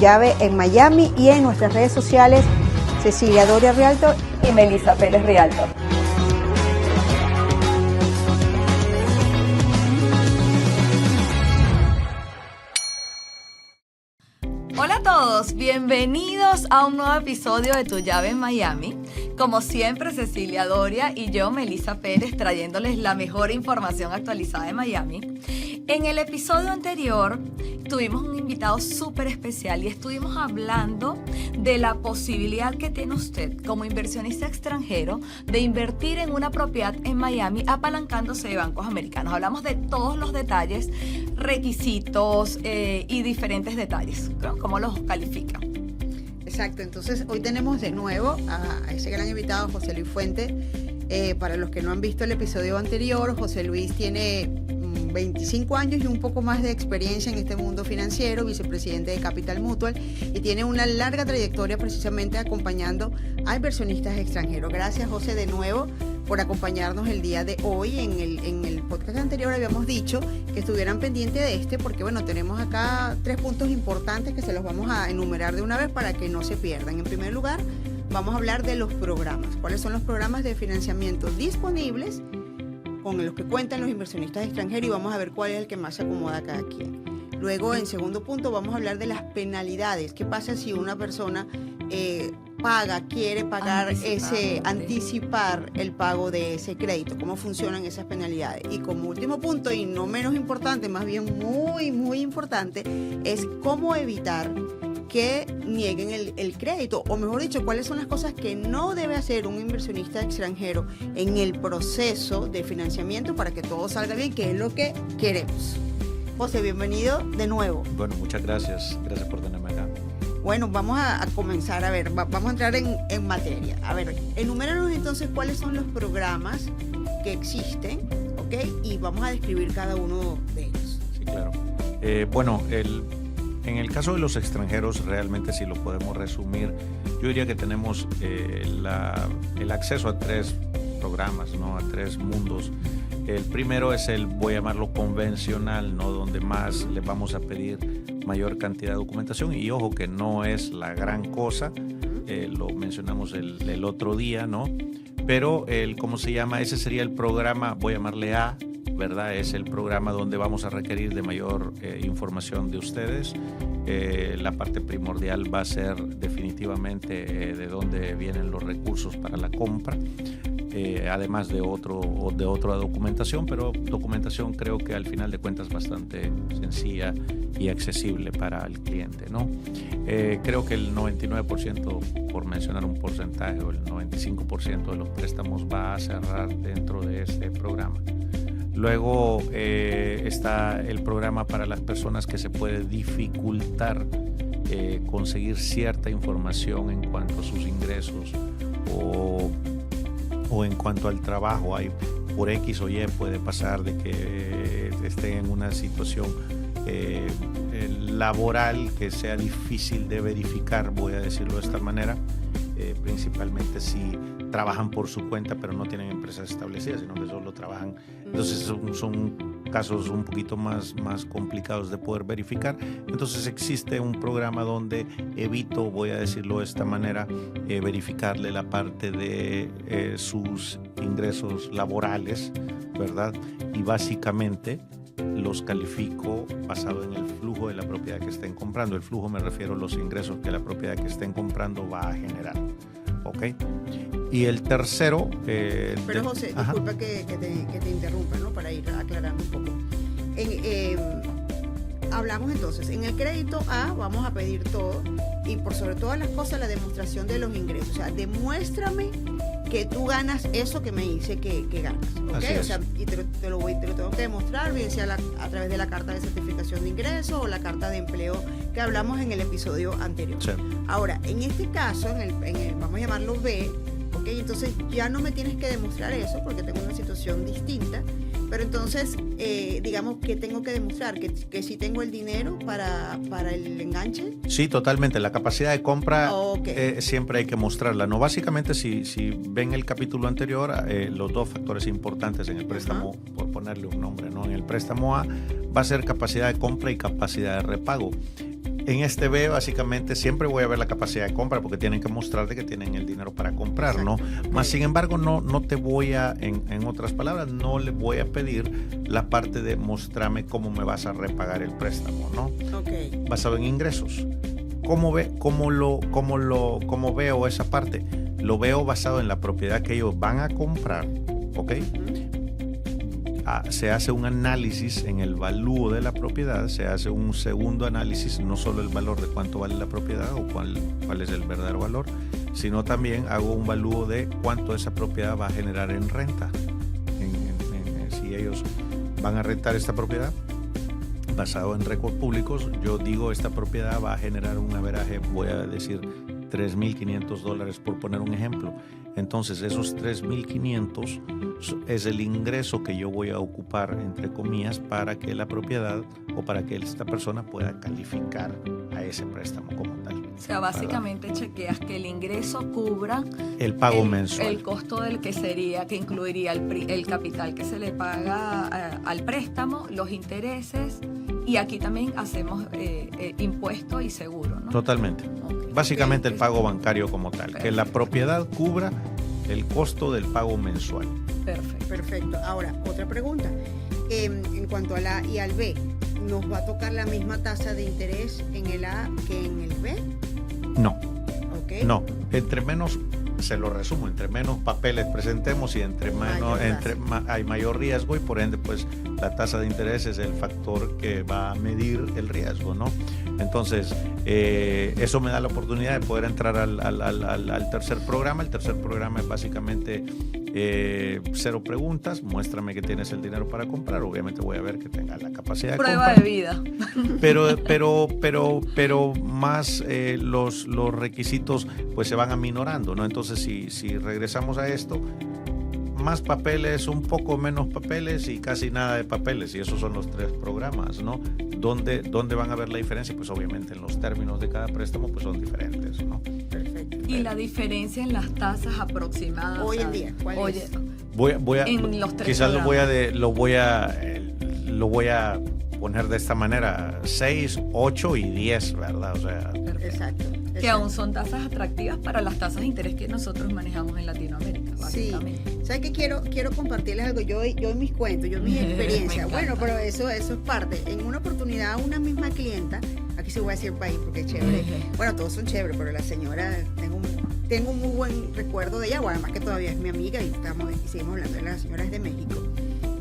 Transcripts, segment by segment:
llave en Miami y en nuestras redes sociales Cecilia Doria Realtor y Melissa Pérez Realtor. Hola a todos, bienvenidos a un nuevo episodio de Tu Llave en Miami. Como siempre, Cecilia Doria y yo, Melissa Pérez, trayéndoles la mejor información actualizada de Miami. En el episodio anterior tuvimos un invitado súper especial y estuvimos hablando de la posibilidad que tiene usted como inversionista extranjero de invertir en una propiedad en Miami apalancándose de bancos americanos. Hablamos de todos los detalles, requisitos y diferentes detalles, ¿no? Cómo los califica. Exacto, entonces hoy tenemos de nuevo a ese gran invitado, José Luis Fuente. Para los que no han visto el episodio anterior, José Luis tiene 25 años y un poco más de experiencia en este mundo financiero, vicepresidente de Capital Mutual, y tiene una larga trayectoria precisamente acompañando a inversionistas extranjeros. Gracias, José, de nuevo por acompañarnos el día de hoy. En el podcast anterior habíamos dicho que estuvieran pendientes de este porque, bueno, tenemos acá 3 puntos importantes que se los vamos a enumerar de una vez para que no se pierdan. En primer lugar, vamos a hablar de los programas. ¿Cuáles son los programas de financiamiento disponibles con los que cuentan los inversionistas extranjeros? Y vamos a ver cuál es el que más se acomoda a cada quien. Luego, en segundo punto, vamos a hablar de las penalidades. ¿Qué pasa si una persona quiere pagar anticipar el pago de ese crédito? ¿Cómo funcionan esas penalidades? Y como último punto, y no menos importante, más bien muy, muy importante, es cómo evitar que nieguen el crédito, o mejor dicho, cuáles son las cosas que no debe hacer un inversionista extranjero en el proceso de financiamiento para que todo salga bien, que es lo que queremos. José, bienvenido de nuevo. Bueno, muchas gracias. Gracias por tenerme acá. Bueno, vamos a comenzar, a ver, vamos a entrar en materia. A ver, enuméranos entonces cuáles son los programas que existen, ¿ok? Y vamos a describir cada uno de ellos. Sí, claro. En el caso de los extranjeros, realmente si lo podemos resumir, yo diría que tenemos el acceso a 3 programas, ¿no? A 3 mundos. El primero es voy a llamarlo convencional, ¿no? Donde más les vamos a pedir mayor cantidad de documentación, y ojo que no es la gran cosa, lo mencionamos el otro día, ¿no? Pero ¿cómo se llama? Ese sería el programa, voy a llamarle A, ¿verdad? Es el programa donde vamos a requerir de mayor información de ustedes. La parte primordial va a ser definitivamente de dónde vienen los recursos para la compra. Además de otra documentación, pero documentación creo que al final de cuentas bastante sencilla y accesible para el cliente, ¿no? Creo que el 99%, por mencionar un porcentaje, o el 95% de los préstamos va a cerrar dentro de este programa. Luego está el programa para las personas que se puede dificultar conseguir cierta información en cuanto a sus ingresos o en cuanto al trabajo. Hay por X o Y puede pasar de que esté en una situación laboral que sea difícil de verificar, voy a decirlo de esta manera, principalmente si trabajan por su cuenta pero no tienen empresas establecidas, sino que solo trabajan. Entonces son casos un poquito más complicados de poder verificar. Entonces existe un programa donde evito, voy a decirlo de esta manera, verificarle la parte de sus ingresos laborales, ¿verdad? Y básicamente los califico basado en el flujo de la propiedad que estén comprando. El flujo me refiero a los ingresos que la propiedad que estén comprando va a generar. ¿Ok? Y el tercero... Pero José, disculpa que te interrumpa, ¿no? Para ir aclarando un poco. Hablamos entonces, en el crédito A vamos a pedir todo, y por sobre todas las cosas la demostración de los ingresos. O sea, demuéstrame que tú ganas eso que me dice que ganas, ¿ok? O sea, y te lo tengo que demostrar, bien sea a través de la carta de certificación de ingresos o la carta de empleo que hablamos en el episodio anterior. Sí. Ahora, en este caso, vamos a llamarlo B, ¿ok? Entonces ya no me tienes que demostrar eso porque tengo una situación distinta. Pero entonces, digamos, ¿qué tengo que demostrar? ¿Que sí tengo el dinero para el enganche? Sí, totalmente. La capacidad de compra siempre hay que mostrarla, ¿no? Básicamente, si ven el capítulo anterior, los 2 factores importantes en el préstamo, por ponerle un nombre, ¿no? En el préstamo A va a ser capacidad de compra y capacidad de repago. En este B básicamente siempre voy a ver la capacidad de compra porque tienen que mostrarte que tienen el dinero para comprar, ¿no? Más sin embargo, no te voy a, en otras palabras, no le voy a pedir la parte de mostrarme cómo me vas a repagar el préstamo, ¿no? Ok. Basado en ingresos. ¿Cómo veo esa parte? Lo veo basado en la propiedad que ellos van a comprar, ¿ok? Se hace un análisis en el valúo de la propiedad, se hace un segundo análisis, no solo el valor de cuánto vale la propiedad o cuál es el verdadero valor, sino también hago un valúo de cuánto esa propiedad va a generar en renta. Si ellos van a rentar esta propiedad, basado en récords públicos, yo digo esta propiedad va a generar un averaje, voy a decir $3,500 por poner un ejemplo. Entonces esos 3,500 es el ingreso que yo voy a ocupar, entre comillas, para que la propiedad o para que esta persona pueda calificar a ese préstamo como tal. O sea, básicamente chequeas que el ingreso cubra el pago mensual. El costo del que incluiría el capital que se le paga al préstamo, los intereses, y aquí también hacemos impuesto y seguro, ¿no? Totalmente. Okay. Básicamente el pago bancario como tal, Perfecto. que la propiedad cubra el costo del pago mensual. Perfecto. Perfecto. Ahora, otra pregunta. En cuanto al A y al B, ¿nos va a tocar la misma tasa de interés en el A que en el B? No, ¿Ok? no. Entre menos, se lo resumo, entre menos papeles presentemos y hay mayor riesgo y por ende pues la tasa de interés es el factor que va a medir el riesgo, ¿no? Entonces, eso me da la oportunidad de poder entrar al tercer programa. El tercer programa es básicamente 0 preguntas, muéstrame que tienes el dinero para comprar, obviamente voy a ver que tenga la capacidad de Prueba comprar. de vida. Pero más los requisitos pues se van aminorando, ¿no? Entonces si regresamos a esto, más papeles, un poco menos papeles y casi nada de papeles, y esos son los 3 programas, ¿no? ¿Dónde van a ver la diferencia? Pues obviamente en los términos de cada préstamo pues son diferentes, ¿no? Perfecto. Y la diferencia en las tasas aproximadas. Hoy en día, ¿cuál es? Voy a En los 3 quizás programas. lo voy a poner de esta manera: 6, 8 y 10, ¿verdad? O sea, Exacto. Que aún son tasas atractivas para las tasas de interés que nosotros manejamos en Latinoamérica, Sí. básicamente. ¿Sabes qué? Quiero compartirles algo. Yo en mis cuentos, yo en mi Me experiencia. encanta. Bueno, pero eso es parte. En una oportunidad, una misma clienta, aquí se voy a decir país porque es chévere. Bueno, todos son chéveres, pero la señora, tengo un muy buen recuerdo de ella. Bueno, además que todavía es mi amiga y seguimos hablando de la señora, es de México.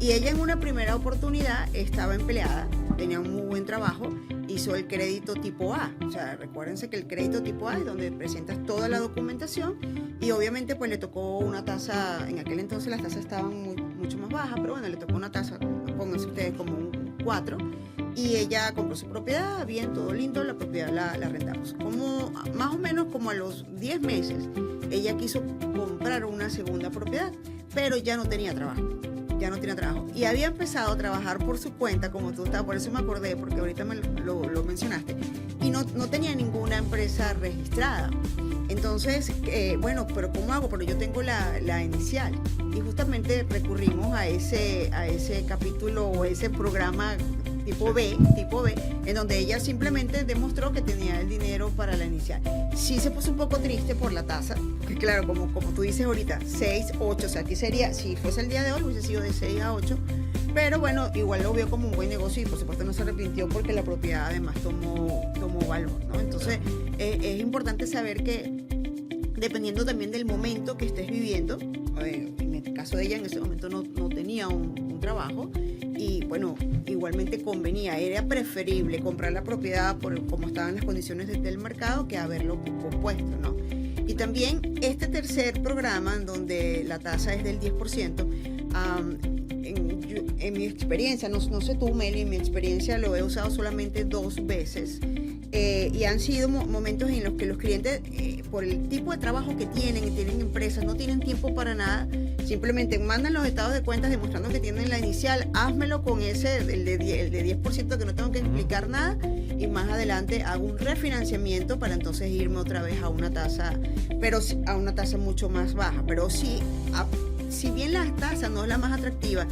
Y ella en una primera oportunidad estaba empleada, tenía un muy buen trabajo, hizo el crédito tipo A. O sea, recuérdense que el crédito tipo A es donde presentas toda la documentación y obviamente pues le tocó una tasa, en aquel entonces las tasas estaban mucho más bajas, pero bueno, le tocó una tasa, pónganse ustedes como un 4, y ella compró su propiedad, bien, todo lindo, la propiedad la rentamos. Más o menos como a los 10 meses, ella quiso comprar una segunda propiedad, pero ya no tenía trabajo. Y había empezado a trabajar por su cuenta, como tú estabas, por eso me acordé, porque ahorita lo mencionaste, y no tenía ninguna empresa registrada. Entonces, bueno, pero ¿cómo hago? Pero yo tengo la inicial. Y justamente recurrimos a ese capítulo o ese programa tipo B, en donde ella simplemente demostró que tenía el dinero para la inicial. Sí se puso un poco triste por la tasa, porque claro, como tú dices ahorita, 6, 8, o sea, aquí sería, si fuese el día de hoy, hubiese sido de 6 a 8, pero bueno, igual lo vio como un buen negocio y por supuesto no se arrepintió porque la propiedad además tomó valor, ¿no? Entonces, es importante saber que dependiendo también del momento que estés viviendo, en el caso de ella en ese momento no tenía un trabajo y bueno, igualmente convenía, era preferible comprar la propiedad por como estaban las condiciones del mercado que haberlo compuesto, ¿no? Y también este tercer programa en donde la tasa es del 10%, en mi experiencia, no sé tú, Meli, en mi experiencia lo he usado solamente 2 veces. Y han sido momentos en los que los clientes, por el tipo de trabajo que tienen empresas, no tienen tiempo para nada, simplemente mandan los estados de cuentas demostrando que tienen la inicial, házmelo con el de 10% que no tengo que explicar nada, y más adelante hago un refinanciamiento para entonces irme otra vez a una tasa, pero a una tasa mucho más baja, pero sí si bien la tasa no es la más atractiva,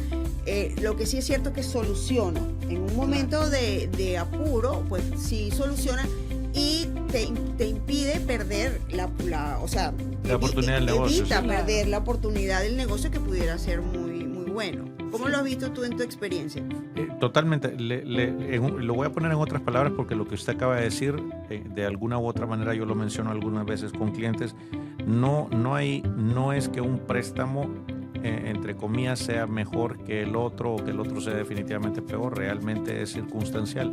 lo que sí es cierto es que soluciona. En un momento de apuro, pues sí soluciona y te impide perder la oportunidad del negocio. Evita perder la oportunidad del negocio que pudiera ser muy, muy bueno. ¿Cómo lo has visto tú en tu experiencia? Totalmente. Lo voy a poner en otras palabras porque lo que usted acaba de decir, de alguna u otra manera yo lo menciono algunas veces con clientes, no es que un préstamo, entre comillas, sea mejor que el otro o que el otro sea definitivamente peor, realmente es circunstancial.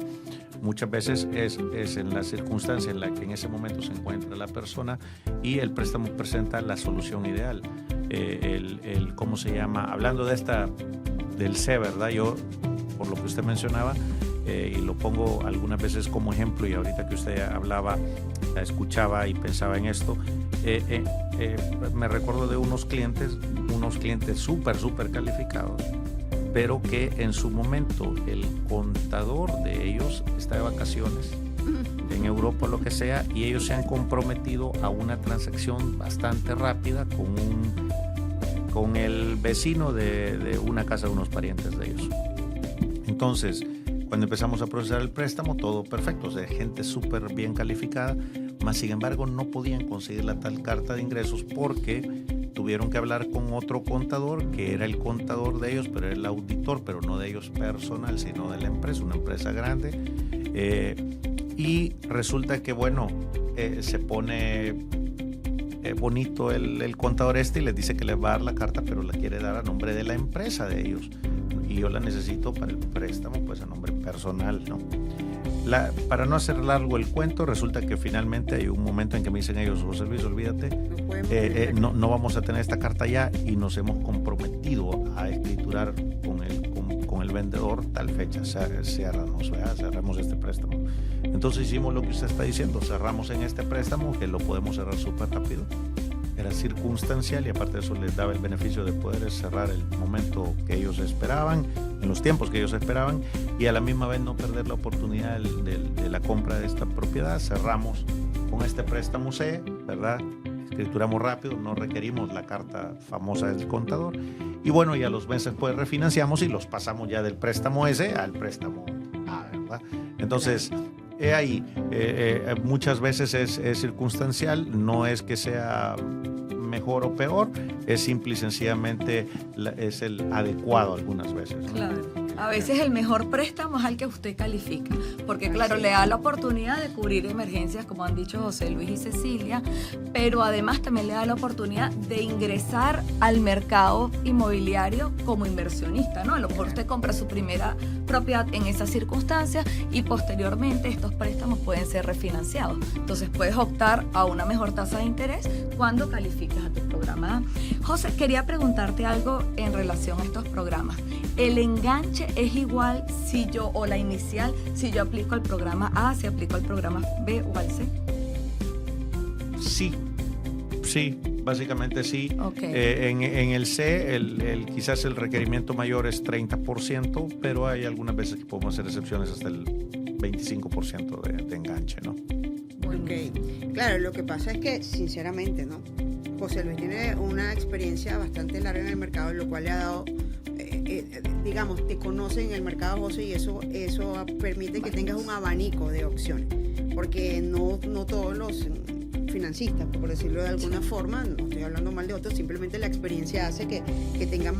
Muchas veces es en la circunstancia en la que en ese momento se encuentra la persona y el préstamo presenta la solución ideal. ¿Cómo se llama? Hablando del C, ¿verdad? Yo, por lo que usted mencionaba, y lo pongo algunas veces como ejemplo, y ahorita que usted hablaba, escuchaba y pensaba en esto, me recuerdo de unos clientes súper calificados, pero que en su momento el contador de ellos está de vacaciones en Europa o lo que sea, y ellos se han comprometido a una transacción bastante rápida con el vecino de una casa de unos parientes de ellos. Entonces, cuando empezamos a procesar el préstamo, todo perfecto, o sea, gente súper bien calificada, mas sin embargo no podían conseguir la tal carta de ingresos porque tuvieron que hablar con otro contador, que era el contador de ellos, pero era el auditor, pero no de ellos personal, sino de la empresa, una empresa grande. Y resulta que, bueno, se pone bonito el contador y les dice que les va a dar la carta, pero la quiere dar a nombre de la empresa de ellos. Y yo la necesito para el préstamo, pues a nombre personal, ¿no? Para no hacer largo el cuento, resulta que finalmente hay un momento en que me dicen ellos: José Luis, olvídate, no vamos a tener esta carta ya, y nos hemos comprometido a escriturar con el vendedor tal fecha, cerramos este préstamo. Entonces hicimos lo que usted está diciendo, cerramos en este préstamo, que lo podemos cerrar súper rápido. Era circunstancial y aparte de eso les daba el beneficio de poder cerrar el momento que ellos esperaban, en los tiempos que ellos esperaban, y a la misma vez no perder la oportunidad de la compra de esta propiedad. Cerramos con este préstamo C, ¿verdad? Escrituramos rápido, no requerimos la carta famosa del contador, y bueno, ya los meses pues refinanciamos y los pasamos ya del préstamo S al préstamo A, ¿verdad? Entonces, ahí muchas veces es circunstancial, no es que sea mejor o peor, es simple y sencillamente es el adecuado algunas veces, ¿no? Claro. A veces el mejor préstamo es al que usted califica, porque claro, le da la oportunidad de cubrir emergencias, como han dicho José Luis y Cecilia, pero además también le da la oportunidad de ingresar al mercado inmobiliario como inversionista, ¿no? A lo mejor usted compra su primera propiedad en esas circunstancias y posteriormente estos préstamos pueden ser refinanciados. Entonces puedes optar a una mejor tasa de interés cuando calificas a tu programa. José, quería preguntarte algo en relación a estos programas. ¿El enganche es igual o la inicial, si yo aplico al programa A, si aplico al programa B o al C? Sí, básicamente sí. Okay. En el C, quizás el requerimiento mayor es 30%, pero hay algunas veces que podemos hacer excepciones hasta el 25% de enganche, ¿no? Ok, claro, lo que pasa es que, sinceramente, ¿no? José Luis tiene una experiencia bastante larga en el mercado, lo cual le ha dado, digamos, te conoce en el mercado, José, y eso permite que tengas un abanico de opciones, porque no todos los financistas, por decirlo de alguna forma, no estoy hablando mal de otros, simplemente la experiencia hace que tengan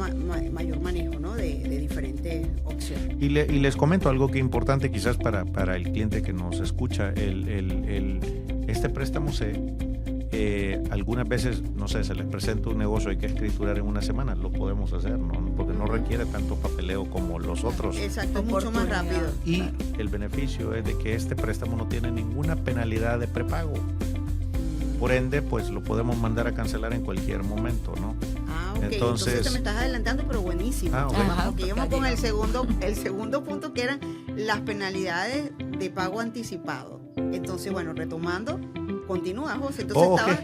mayor manejo, ¿no? de diferentes opciones. Y les comento algo que es importante quizás para el cliente que nos escucha, este préstamo algunas veces, no sé, se les presenta un negocio, hay que escriturar en una semana, lo podemos hacer, ¿no? Porque no requiere tanto papeleo como los otros. Exacto, mucho más rápido. Y el beneficio es de que este préstamo no tiene ninguna penalidad de prepago. Por ende, pues lo podemos mandar a cancelar en cualquier momento, ¿no? Ah, ok. Entonces te me estás adelantando, pero buenísimo. Ah, okay. Ajá, porque íbamos con el segundo punto, que eran las penalidades de pago anticipado. Entonces, bueno, retomando, continúa, José. Entonces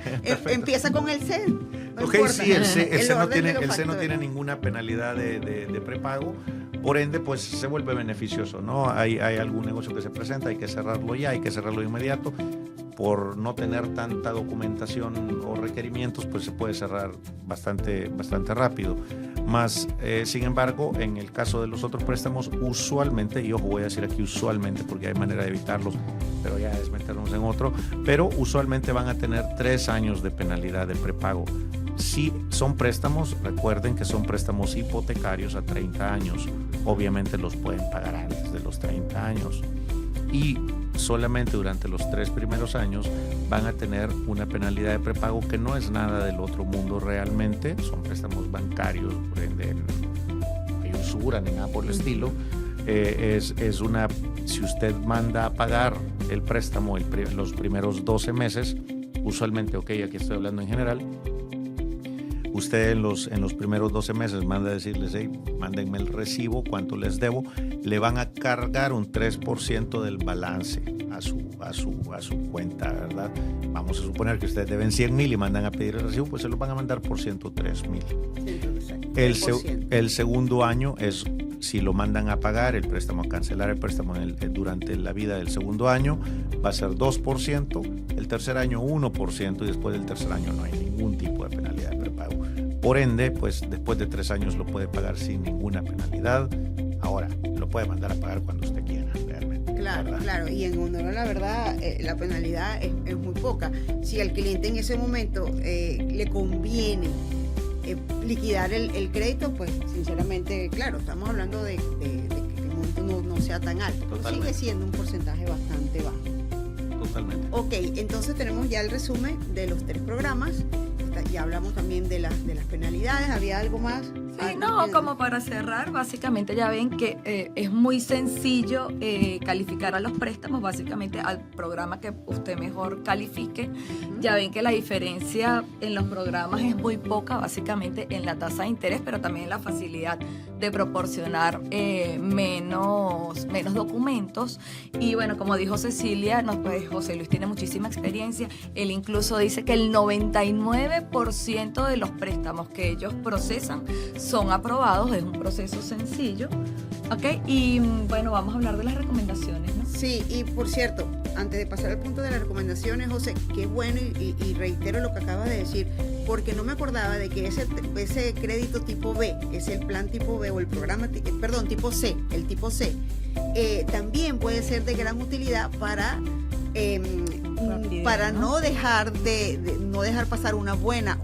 empieza con el C. No ok, importa. sí, el C no tiene ninguna penalidad de prepago. Por ende, pues se vuelve beneficioso, ¿no? Hay algún negocio que se presenta, hay que cerrarlo ya, hay que cerrarlo de inmediato. por no tener tanta documentación o requerimientos, pues se puede cerrar bastante rápido. Más, sin embargo, en el caso de los otros préstamos, usualmente, y ojo, voy a decir aquí usualmente porque hay manera de evitarlos, pero ya es meternos en otro, pero usualmente van a tener 3 años de penalidad de prepago. Si son préstamos, recuerden que son préstamos hipotecarios a 30 años. Obviamente los pueden pagar antes de los 30 años. Y solamente durante los 3 primeros años van a tener una penalidad de prepago que no es nada del otro mundo realmente. Son préstamos bancarios, por ende, hay usura ni nada por el estilo. Es una, si usted manda a pagar el préstamo los primeros 12 meses, usualmente, ok, aquí estoy hablando en general, usted en los primeros 12 meses manda a decirles, hey, mándenme el recibo, cuánto les debo, le van a cargar un 3% del balance a su cuenta, ¿verdad? Vamos a suponer que ustedes deben 100,000 y mandan a pedir el recibo, pues se lo van a mandar por 103,000. El segundo año es, si lo mandan a pagar el préstamo, a cancelar el préstamo durante la vida del segundo año, va a ser 2%, el tercer año 1% y después del tercer año no hay ningún tipo de penalidad de prepago. Por ende, pues después de 3 años lo puede pagar sin ninguna penalidad. Ahora, lo puede mandar a pagar cuando usted quiera, realmente. Claro, ¿verdad? claro, y en honor a la verdad, la penalidad es muy poca. Si al cliente en ese momento le conviene liquidar el crédito, pues sinceramente, claro, estamos hablando de que el monto no sea tan alto, pero sigue siendo un porcentaje bastante bajo. Totalmente. Ok, entonces tenemos ya el resumen de los 3 programas. Ya hablamos también de las penalidades. ¿Había algo más? Sí, no, como para cerrar, básicamente ya ven que es muy sencillo calificar a los préstamos, básicamente al programa que usted mejor califique. Ya ven que la diferencia en los programas es muy poca, básicamente en la tasa de interés, pero también en la facilidad de proporcionar menos documentos. Y bueno, como dijo Cecilia, pues José Luis tiene muchísima experiencia. Él incluso dice que el 99% de los préstamos que ellos procesan son aprobados, es un proceso sencillo, ¿ok? Y bueno, vamos a hablar de las recomendaciones, ¿no? Sí, y por cierto, antes de pasar al punto de las recomendaciones, José, qué bueno, y reitero lo que acabas de decir, porque no me acordaba de que ese crédito tipo B, es el plan tipo B o el programa, tipo C, el tipo C, también puede ser de gran utilidad para no dejar no dejar pasar una buena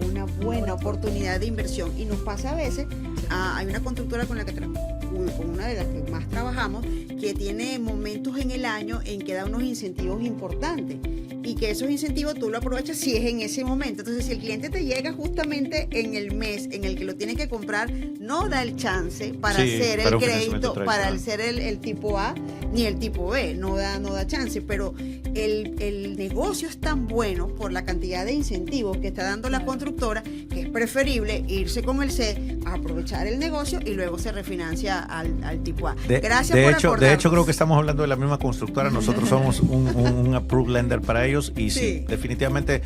oportunidad de inversión. Y nos pasa a veces, hay una constructora con una de las que más trabajamos, que tiene momentos en el año en que da unos incentivos importantes, y que esos incentivos tú lo aprovechas si es en ese momento. Entonces, si el cliente te llega justamente en el mes en el que lo tienes que comprar, no da el chance para hacer el crédito, para hacer el tipo A ni el tipo B, no da chance. Pero el negocio es tan bueno por la cantidad de incentivos que está dando la constructora, que es preferible irse con el C, aprovechar el negocio y luego se refinancia al tipo A. Gracias por acordarnos. De hecho, creo que estamos hablando de la misma constructora. Nosotros somos un approved lender para ellos, y sí, definitivamente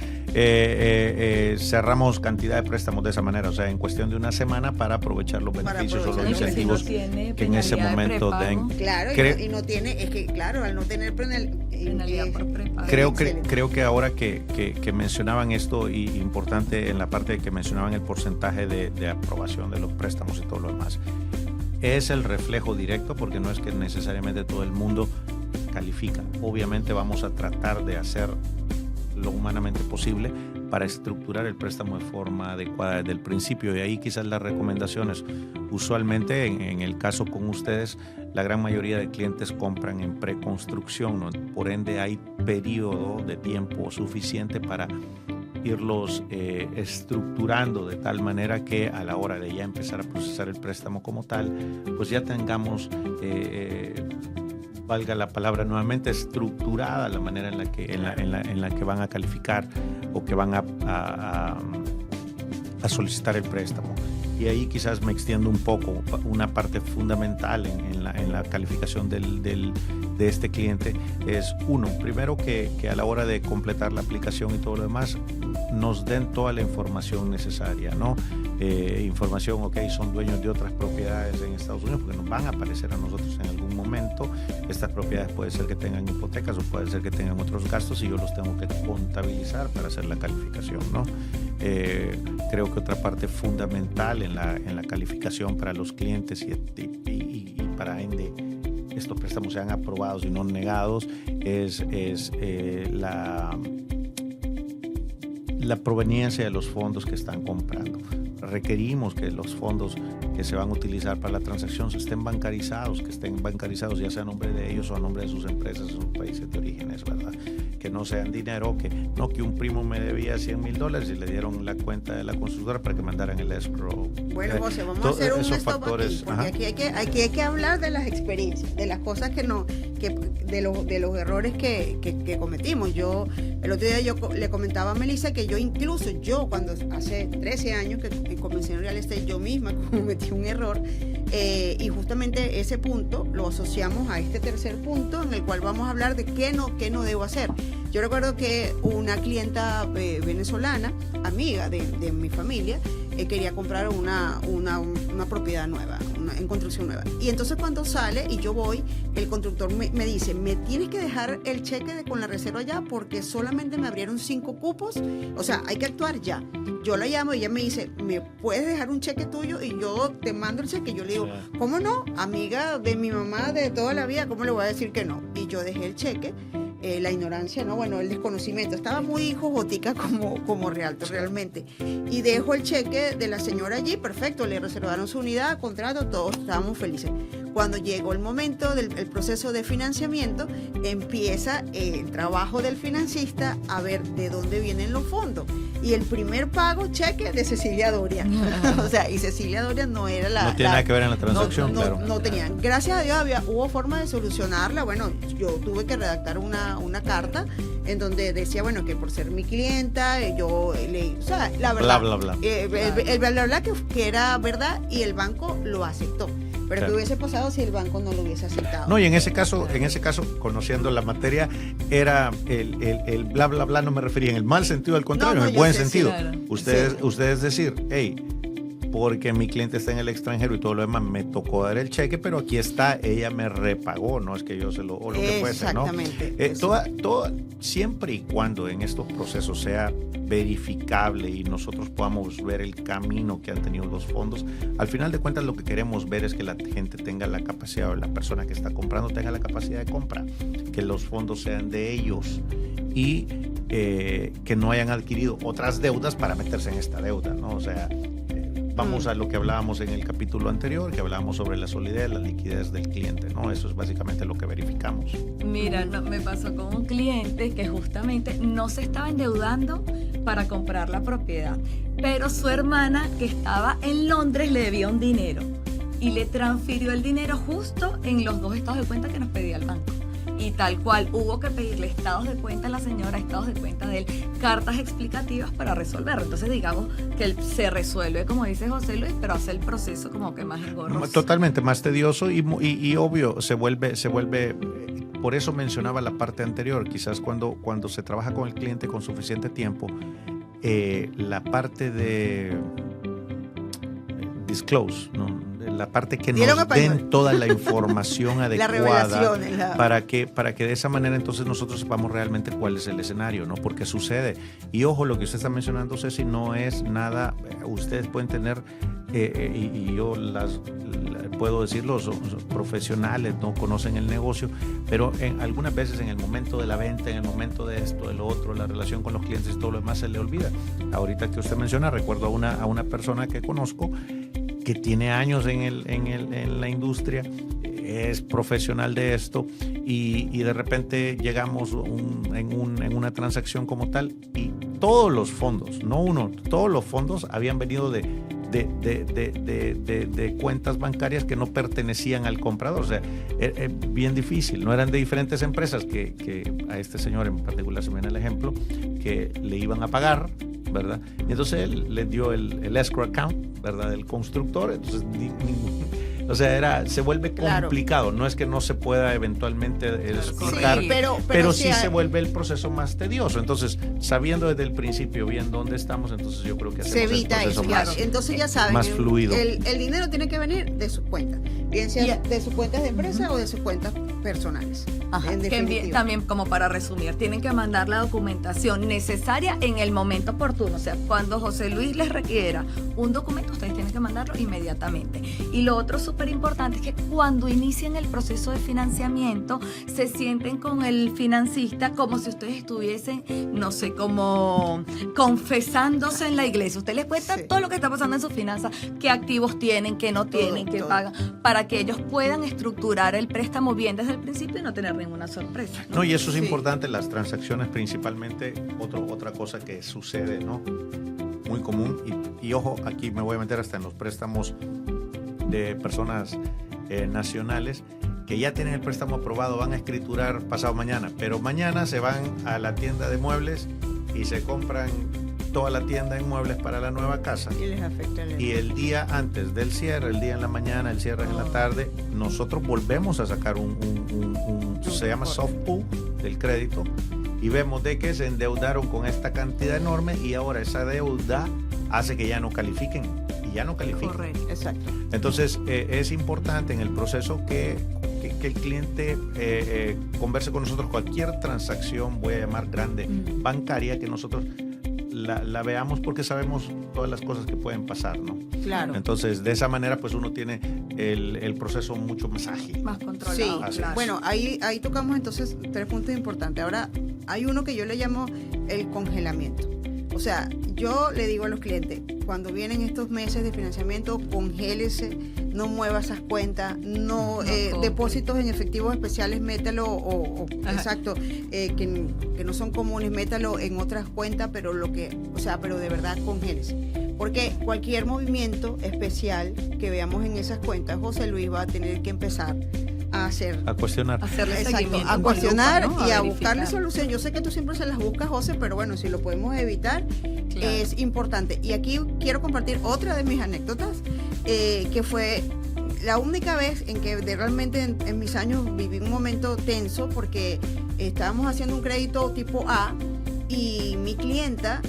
cerramos cantidad de préstamos de esa manera, o sea, en cuestión de una semana, para aprovechar los beneficios o los incentivos que en ese momento den. Claro, y no tiene, es que claro, al no tener penalidad por prepago. Creo que ahora que mencionaban esto, y importante en la parte de que mencionaban el porcentaje de aprobación de los préstamos y todo lo demás, es el reflejo directo, porque no es que necesariamente todo el mundo califica. Obviamente vamos a tratar de hacer lo humanamente posible para estructurar el préstamo de forma adecuada desde el principio, y ahí quizás las recomendaciones. Usualmente en el caso con ustedes, la gran mayoría de clientes compran en preconstrucción, ¿no? Por ende hay periodo de tiempo suficiente para irlos estructurando de tal manera que a la hora de ya empezar a procesar el préstamo como tal, pues ya tengamos valga la palabra nuevamente, estructurada la manera en la que van a calificar o que van a solicitar el préstamo. Y ahí quizás me extiendo un poco. Una parte fundamental en la calificación de este cliente es, primero que a la hora de completar la aplicación y todo lo demás, nos den toda la información necesaria, ¿no? Información, son dueños de otras propiedades en Estados Unidos, porque nos van a aparecer a nosotros en algún momento. Estas propiedades puede ser que tengan hipotecas o puede ser que tengan otros gastos y yo los tengo que contabilizar para hacer la calificación, ¿no? Creo que otra parte fundamental en la calificación para los clientes y para ende estos préstamos sean aprobados y no negados es la proveniencia de los fondos que están comprando. Requerimos que los fondos que se van a utilizar para la transacción estén bancarizados, ya sea a nombre de ellos o a nombre de sus empresas en sus países de orígenes, ¿verdad? Que no sean dinero que un primo me debía $100,000 y le dieron la cuenta de la constructora para que mandaran el escrow. Bueno, José, vamos a hacer un stop aquí, porque aquí hay que hablar de las experiencias, de las cosas de los errores que cometimos. El otro día yo le comentaba a Melissa que yo cuando hace 13 años que comencé en real estate, yo misma cometí un error, y justamente ese punto lo asociamos a este tercer punto en el cual vamos a hablar de qué no debo hacer. Yo recuerdo que una clienta venezolana, amiga de mi familia, quería comprar una propiedad nueva, en construcción nueva. Y entonces cuando sale y yo voy, el constructor me dice, me tienes que dejar el cheque con la reserva ya porque solamente me abrieron 5 cupos, o sea, hay que actuar ya. Yo la llamo y ella me dice, ¿me puedes dejar un cheque tuyo? Y yo te mando el cheque. Yo le digo, ¿cómo no? Amiga de mi mamá de toda la vida, ¿cómo le voy a decir que no? Y yo dejé el cheque. La ignorancia, ¿no? Bueno, el desconocimiento. Estaba muy jojotica como realtor realmente. Y dejo el cheque de la señora allí, perfecto, le reservaron su unidad, contrato, todos estábamos felices. Cuando llegó el momento del proceso de financiamiento, empieza el trabajo del financista a ver de dónde vienen los fondos. Y el primer pago, cheque de Cecilia Doria. O sea, y Cecilia Doria no era la... No tiene nada que ver en la transacción, claro. No tenían. Gracias a Dios hubo forma de solucionarla. Bueno, yo tuve que redactar una carta en donde decía, bueno, que por ser mi clienta, yo le... O sea, la verdad... Bla, bla, bla. El bla, bla, bla que era verdad y el banco lo aceptó. Pero claro, ¿qué hubiese pasado si el banco no lo hubiese aceptado? No, y en ese caso, conociendo la materia, era el bla, bla, bla, no me refería en el mal sentido, al contrario, en el buen sentido. Sí, claro. Ustedes decir, hey, porque mi cliente está en el extranjero y todo lo demás, me tocó dar el cheque, pero aquí está, ella me repagó, no es que yo se lo, o lo que fuese, ¿no? Exactamente. Todo, siempre y cuando en estos procesos sea verificable y nosotros podamos ver el camino que han tenido los fondos, al final de cuentas lo que queremos ver es que la gente tenga la capacidad, o la persona que está comprando tenga la capacidad de compra, que los fondos sean de ellos y que no hayan adquirido otras deudas para meterse en esta deuda, ¿no? O sea, vamos a lo que hablábamos en el capítulo anterior, que hablábamos sobre la solidez, la liquidez del cliente, ¿no? Eso es básicamente lo que verificamos. Mira, me pasó con un cliente que justamente no se estaba endeudando para comprar la propiedad, pero su hermana, que estaba en Londres, le debía un dinero y le transfirió el dinero justo en los 2 estados de cuenta que nos pedía el banco. Y tal cual, hubo que pedirle estados de cuenta a la señora, estados de cuenta de él, cartas explicativas para resolverlo. Entonces, digamos que él se resuelve, como dice José Luis, pero hace el proceso como que más engorroso. Totalmente, más tedioso y obvio, se vuelve, por eso mencionaba la parte anterior, quizás cuando se trabaja con el cliente con suficiente tiempo, la parte de disclose, ¿no? La parte que nos den toda la información adecuada para que de esa manera entonces nosotros sepamos realmente cuál es el escenario, ¿no? Porque sucede. Y ojo, lo que usted está mencionando, Ceci, no es nada, ustedes pueden tener, y yo puedo decirlo, son profesionales, no conocen el negocio, pero algunas veces en el momento de la venta, en el momento de esto, de lo otro, la relación con los clientes y todo lo demás se le olvida. Ahorita que usted menciona, recuerdo a una persona que conozco que tiene años en la industria, es profesional de esto y de repente llegamos en una transacción como tal y todos los fondos, no uno, todos los fondos habían venido de cuentas bancarias que no pertenecían al comprador. O sea, es bien difícil, no eran de diferentes empresas que a este señor en particular se me viene el ejemplo, que le iban a pagar, ¿verdad? Y entonces él le dio el escrow account, ¿verdad? Del constructor, entonces O sea, se vuelve complicado. No es que no se pueda eventualmente explicar, Sí, pero sí se vuelve el proceso más tedioso. Entonces, sabiendo desde el principio bien dónde estamos, entonces yo creo que se evita el proceso eso. más, entonces ya saben, más fluido. El dinero tiene que venir de sus cuentas, bien sea de sus cuentas de empresa o de sus cuentas personales. Ajá, en que definitiva. también, como para resumir, tienen que mandar la documentación necesaria en el momento oportuno. O sea, cuando José Luis les requiera un documento, ustedes tienen que mandarlo inmediatamente. Y lo otro súper importante es que cuando inicien el proceso de financiamiento, se sienten con el financista como si ustedes estuviesen, no sé, como confesándose en la iglesia. Usted les cuenta todo lo que está pasando en sus finanzas, qué activos tienen, qué no tienen, qué pagan, para que ellos puedan estructurar el préstamo bien desde el principio y no tener ninguna sorpresa. No, y eso es importante, las transacciones principalmente, otra cosa que sucede, ¿no? Muy común, y ojo, aquí me voy a meter hasta en los préstamos de personas nacionales que ya tienen el préstamo aprobado, van a escriturar pasado mañana, pero mañana se van a la tienda de muebles y se compran toda la tienda en muebles para la nueva casa. Y les afecta Y el día antes del cierre, el día en la mañana, el cierre en la tarde, nosotros volvemos a sacar se llama soft pull del crédito, y vemos de que se endeudaron con esta cantidad enorme y ahora esa deuda hace que ya no califiquen. Y ya no califiquen. Correcto. Exacto. Entonces, es importante en el proceso que el cliente converse con nosotros cualquier transacción, voy a llamar grande, bancaria, que nosotros la veamos, porque sabemos todas las cosas que pueden pasar, ¿no? Claro. Entonces, de esa manera, pues uno tiene el proceso mucho más ágil. Más controlado. Sí, claro. bueno, ahí tocamos entonces 3 puntos importantes. Ahora, hay uno que yo le llamo el congelamiento. O sea, yo le digo a los clientes, cuando vienen estos meses de financiamiento, congélese, no mueva esas cuentas, no depósitos en efectivos especiales, métalo, exacto, que no son comunes, métalo en otras cuentas, pero pero de verdad congélese. Porque cualquier movimiento especial que veamos en esas cuentas, José Luis va a tener que empezar a cuestionar. Hacerle Exacto, seguimiento a cuestionar con lupa, ¿no? y a verificar. buscarle solución. Yo sé que tú siempre se las buscas, José, pero bueno, si lo podemos evitar, Claro. es importante. Y aquí quiero compartir otra de mis anécdotas, que fue la única vez en que realmente en mis años viví un momento tenso, porque estábamos haciendo un crédito tipo A y mi clienta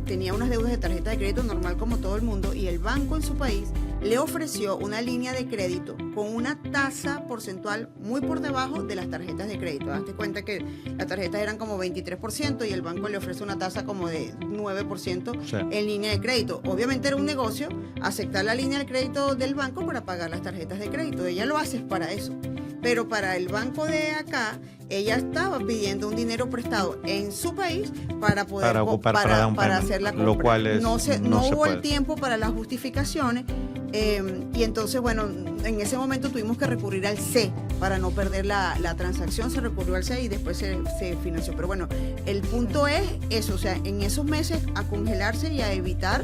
tenía unas deudas de tarjeta de crédito normal como todo el mundo, y el banco en su país le ofreció una línea de crédito con una tasa porcentual muy por debajo de las tarjetas de crédito. Date cuenta que las tarjetas eran como 23% y el banco le ofrece una tasa como de 9% en línea de crédito. Obviamente era un negocio aceptar la línea de crédito del banco para pagar las tarjetas de crédito. Ella lo hace para eso. Pero para el banco de acá, ella estaba pidiendo un dinero prestado en su país para poder para hacer la compra. Lo cual no hubo puede. el tiempo para las justificaciones, y entonces, bueno, en ese momento tuvimos que recurrir al C para no perder la transacción. Se recurrió al C y después se financió. Pero bueno, el punto es eso, o sea, en esos meses a congelarse y a evitar,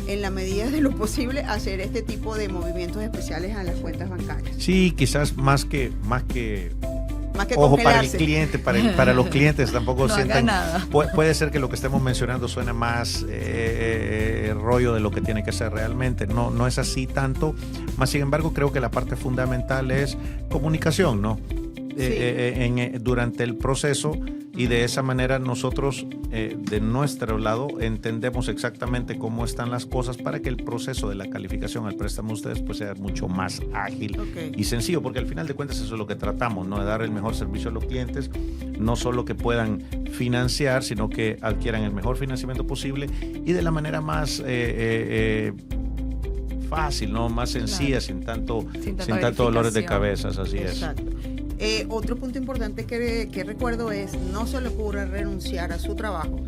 en la medida de lo posible, hacer este tipo de movimientos especiales a las cuentas bancarias. Sí, quizás más que Ojo, para el cliente, para los clientes tampoco no sientan. Nada. Puede ser que lo que estemos mencionando suene más rollo de lo que tiene que ser realmente. No es así tanto. Más sin embargo, creo que la parte fundamental es comunicación, ¿no? Durante el proceso, y de esa manera nosotros de nuestro lado entendemos exactamente cómo están las cosas para que el proceso de la calificación al préstamo de ustedes pues sea mucho más ágil y sencillo, porque al final de cuentas eso es lo que tratamos, ¿no? De dar el mejor servicio a los clientes, no solo que puedan financiar, sino que adquieran el mejor financiamiento posible y de la manera más fácil, ¿no? Más sencilla, claro. sin tanto dolores de cabezas, así Exacto. Otro punto importante que recuerdo es: no se le ocurra renunciar a su trabajo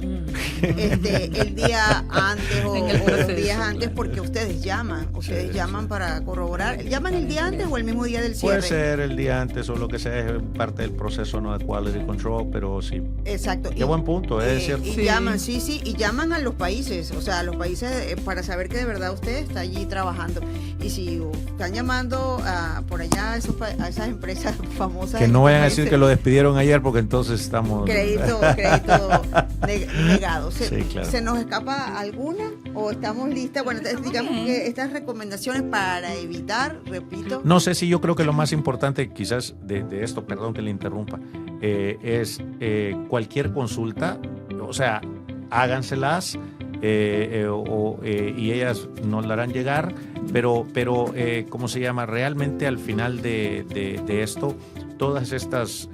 el día antes o los días antes, porque ustedes llaman para corroborar. ¿Llaman el día antes o el mismo día del cierre? Puede ser el día antes o lo que sea, es parte del proceso, ¿no? De quality control, pero sí. Exacto. Qué buen punto, es cierto. Y llaman, y llaman a los países, o sea, a los países para saber que de verdad usted está allí trabajando. Y si están llamando por allá a esas empresas famosas famosas. Que no vayan a decir que lo despidieron ayer porque entonces estamos... Crédito negado. Sí, claro. ¿Se nos escapa alguna o estamos listas? Bueno, digamos que estas recomendaciones para evitar, repito... No sé si yo creo que lo más importante quizás de esto, perdón que le interrumpa, es cualquier consulta, o sea, háganselas y ellas nos la harán llegar, pero ¿cómo se llama? Realmente al final de esto, todos estos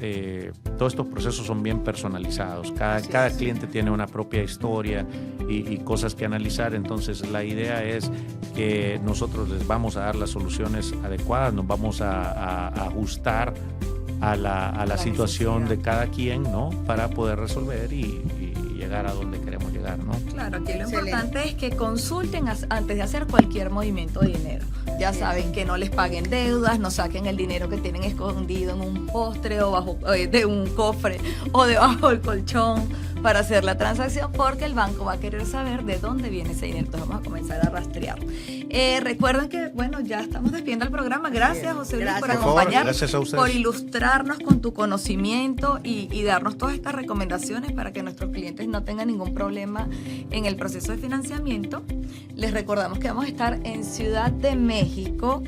procesos son bien personalizados. Cada cliente tiene una propia historia y cosas que analizar. Entonces la idea es que nosotros les vamos a dar las soluciones adecuadas, nos vamos a ajustar a la situación de cada quien, ¿no? Para poder resolver y llegar a donde queremos llegar, ¿no? Claro, aquí lo Excelente. importante es que consulten antes de hacer cualquier movimiento de dinero. Ya saben, que no les paguen deudas, no saquen el dinero que tienen escondido en un postre o bajo de un cofre o debajo del colchón para hacer la transacción, porque el banco va a querer saber de dónde viene ese dinero. Entonces vamos a comenzar a rastrear. Recuerden que, bueno, ya estamos despidiendo el programa. Gracias, José Luis, por acompañarnos, gracias a ustedes, por ilustrarnos con tu conocimiento y darnos todas estas recomendaciones para que nuestros clientes no tengan ningún problema en el proceso de financiamiento. Les recordamos que vamos a estar en Ciudad de México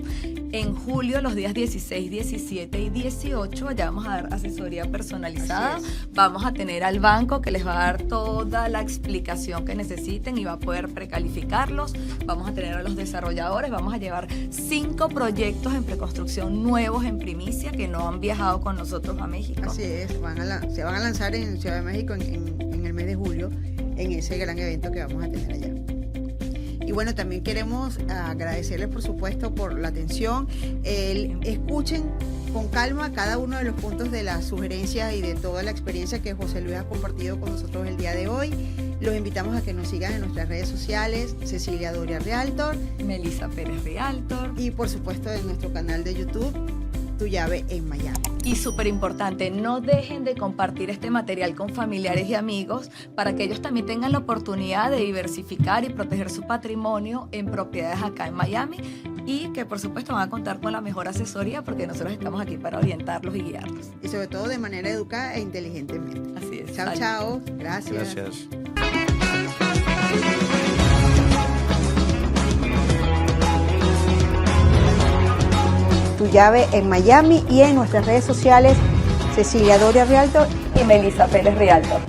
en julio, los días 16, 17 y 18. Allá vamos a dar asesoría personalizada. Vamos a tener al banco que les va a dar toda la explicación que necesiten y va a poder precalificarlos. Vamos a tener a los desarrolladores. Vamos a llevar 5 proyectos en preconstrucción nuevos en primicia que no han viajado con nosotros a México. Así es, se van a lanzar en Ciudad de México en el mes de julio, en ese gran evento que vamos a tener allá. Y bueno, también queremos agradecerles, por supuesto, por la atención. Escuchen con calma cada uno de los puntos de las sugerencias y de toda la experiencia que José Luis ha compartido con nosotros el día de hoy. Los invitamos a que nos sigan en nuestras redes sociales, Cecilia Doria Realtor, Melissa Pérez Realtor y por supuesto en nuestro canal de YouTube, Tu Llave en Miami. Y súper importante, no dejen de compartir este material con familiares y amigos para que ellos también tengan la oportunidad de diversificar y proteger su patrimonio en propiedades acá en Miami, y que por supuesto van a contar con la mejor asesoría porque nosotros estamos aquí para orientarlos y guiarlos. Y sobre todo de manera educada e inteligentemente. Así es. Chao, chao. Gracias. Gracias. Tu Llave en Miami y en nuestras redes sociales, Cecilia Doria Realtor y Melissa Pérez Realtor.